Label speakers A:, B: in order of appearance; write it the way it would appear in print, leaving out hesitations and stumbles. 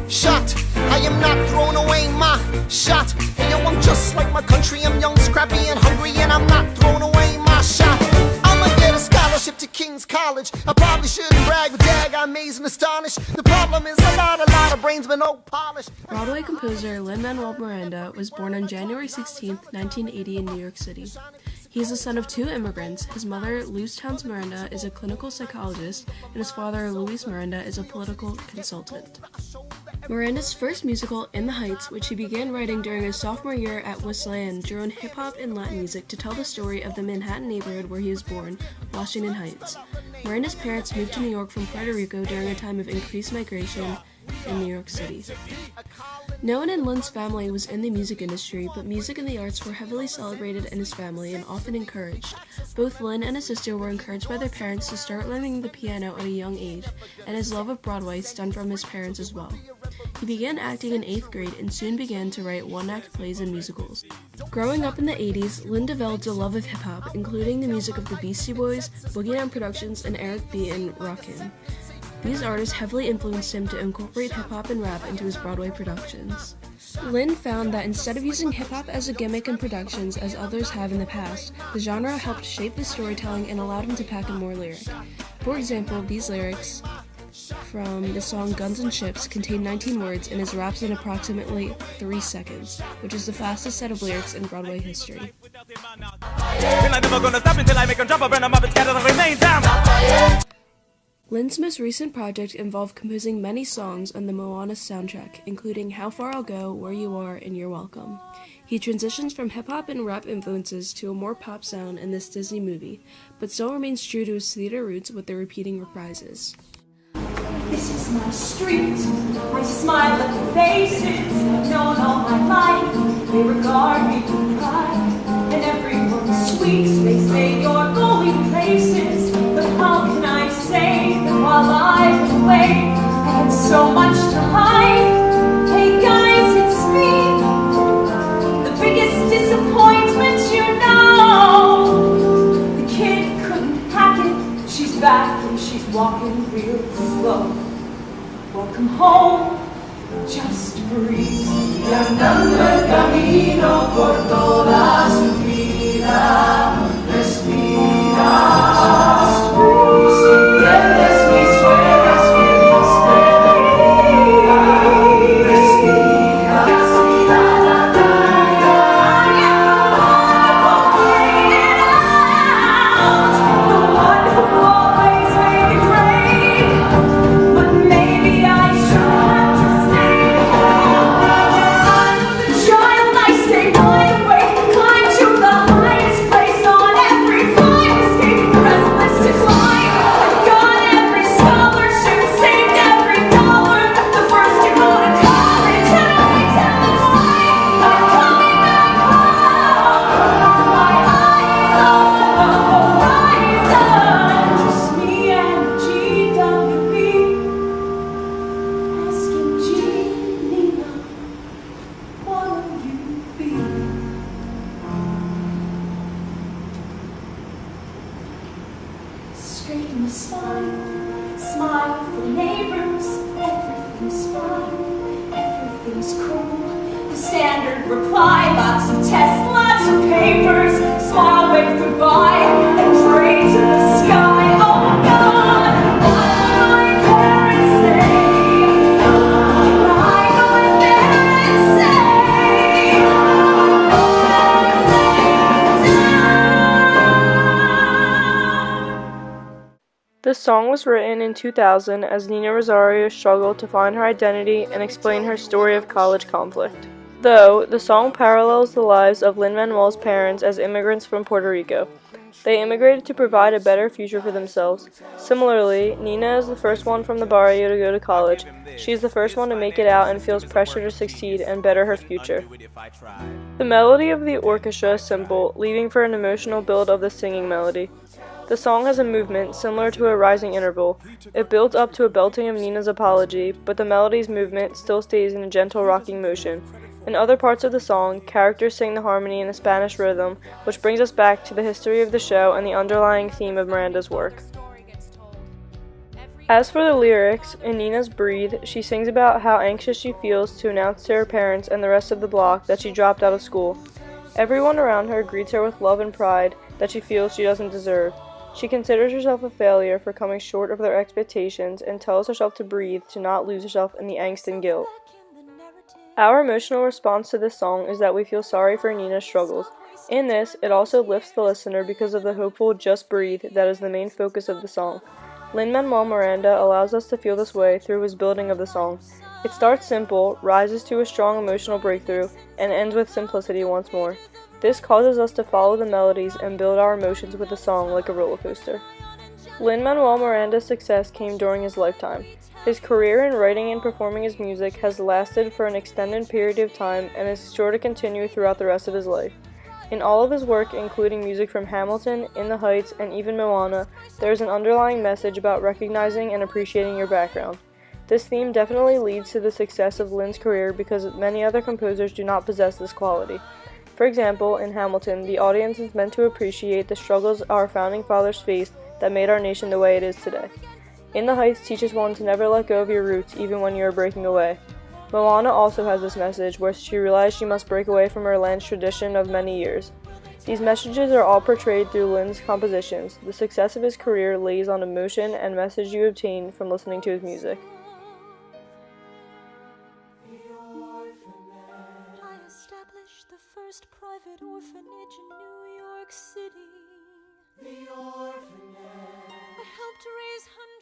A: shot. I am not throwing away my shot. Hey yo, I'm just like my country. I'm young, scrappy, and hungry, and I'm not throwing away my shot. I'ma get a scholarship to King's College. I probably shouldn't brag, but dag, I'm amazed and astonished. The problem is I got a lot of brains, but no polish.
B: Broadway composer Lin-Manuel Miranda was born on January 16, 1980 in New York City. He is the son of two immigrants. His mother, Luz Towns Miranda, is a clinical psychologist, and his father, Luis Miranda, is a political consultant. Miranda's first musical, In the Heights, which he began writing during his sophomore year at Wesleyan, drew in hip-hop and Latin music to tell the story of the Manhattan neighborhood where he was born, Washington Heights. Miranda's parents moved to New York from Puerto Rico during a time of increased migration in New York City. No one in Lin's family was in the music industry, but music and the arts were heavily celebrated in his family and often encouraged. Both Lin and his sister were encouraged by their parents to start learning the piano at a young age, and his love of Broadway stemmed from his parents as well. He began acting in 8th grade and soon began to write one-act plays and musicals. Growing up in the 80s, Lin developed a love of hip-hop, including the music of the Beastie Boys, Boogie Down Productions, and Eric B. and Rakim. These artists heavily influenced him to incorporate hip-hop and rap into his Broadway productions. Lin found that instead of using hip-hop as a gimmick in productions as others have in the past, the genre helped shape the storytelling and allowed him to pack in more lyric. For example, these lyrics from the song Guns and Ships contain 19 words and is rapped in approximately 3 seconds, which is the fastest set of lyrics in Broadway history. Lin's most recent project involved composing many songs on the Moana soundtrack, including How Far I'll Go, Where You Are, and You're Welcome. He transitions from hip-hop and rap influences to a more pop sound in this Disney movie, but still remains true to his theater roots with the repeating reprises.
C: This is my street, I smile at the faces I've known all my life. They regard me with pride, and everyone's sweet. They say you're going places, but how can I say that while I'm away, I had so much to hide? Hey guys, it's me, the biggest disappointment, you know. The kid couldn't hack it, she's back and she's walking real slow. Welcome home, just breathe.
D: Y andando el camino por toda su vida, respira. Just breathe. Si pierdes mis sueños, que Dios te bendiga. Respira.
C: Straighten the spine, smile for neighbors, everything's fine, everything's cool. The standard reply, lots of tests, lots of papers, smile, wave goodbye, and pray to the sky. Oh God, what will my parents say? When I go in there and say,
E: This song was written in 2000 as Nina Rosario struggled to find her identity and explain her story of college conflict. Though, the song parallels the lives of Lin-Manuel's parents as immigrants from Puerto Rico. They immigrated to provide a better future for themselves. Similarly, Nina is the first one from the barrio to go to college. She is the first one to make it out and feels pressure to succeed and better her future. The melody of the orchestra is simple, leaving for an emotional build of the singing melody. The song has a movement similar to a rising interval. It builds up to a belting of Nina's apology, but the melody's movement still stays in a gentle rocking motion. In other parts of the song, characters sing the harmony in a Spanish rhythm, which brings us back to the history of the show and the underlying theme of Miranda's work. As for the lyrics, in Nina's Breathe, she sings about how anxious she feels to announce to her parents and the rest of the block that she dropped out of school. Everyone around her greets her with love and pride that she feels she doesn't deserve. She considers herself a failure for coming short of their expectations and tells herself to breathe, to not lose herself in the angst and guilt. Our emotional response to this song is that we feel sorry for Nina's struggles. In this, it also lifts the listener because of the hopeful "just breathe" that is the main focus of the song. Lin-Manuel Miranda allows us to feel this way through his building of the song. It starts simple, rises to a strong emotional breakthrough, and ends with simplicity once more. This causes us to follow the melodies and build our emotions with the song like a roller coaster. Lin-Manuel Miranda's success came during his lifetime. His career in writing and performing his music has lasted for an extended period of time and is sure to continue throughout the rest of his life. In all of his work, including music from Hamilton, In the Heights, and even Moana, there is an underlying message about recognizing and appreciating your background. This theme definitely leads to the success of Lin's career because many other composers do not possess this quality. For example, in Hamilton, the audience is meant to appreciate the struggles our founding fathers faced that made our nation the way it is today. In the Heights teaches one to never let go of your roots even when you are breaking away. Moana also has this message where she realized she must break away from her land's tradition of many years. These messages are all portrayed through Lin's compositions. The success of his career lays on emotion and message you obtain from listening to his music.
C: I established the first private orphanage in New York City. The orphanage. I helped raise hundreds